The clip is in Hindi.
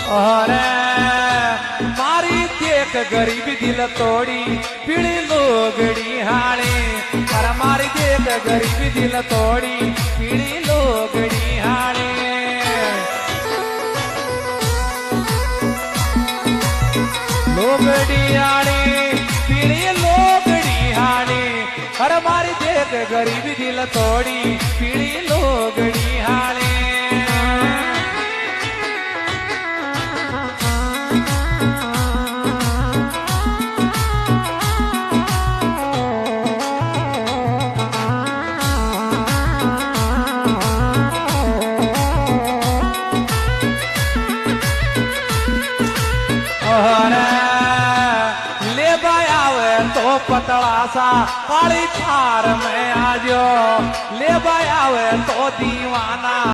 अरे मारी देख गरीब दिल तोड़ी पीड़ी लोगड़ी हाणे अरे मारी देख गरीब दिल तोड़ी पीड़ी लोगड़ी हाणे लोगड़ी हाणे पीड़ी लोगड़ी हाणे अरे मारी देख गरीब दिल तोड़ी पीड़ी लोगड़ी हाणे ले आवे तो पतला सा काली थार में आजो ले आवे तो दीवाना।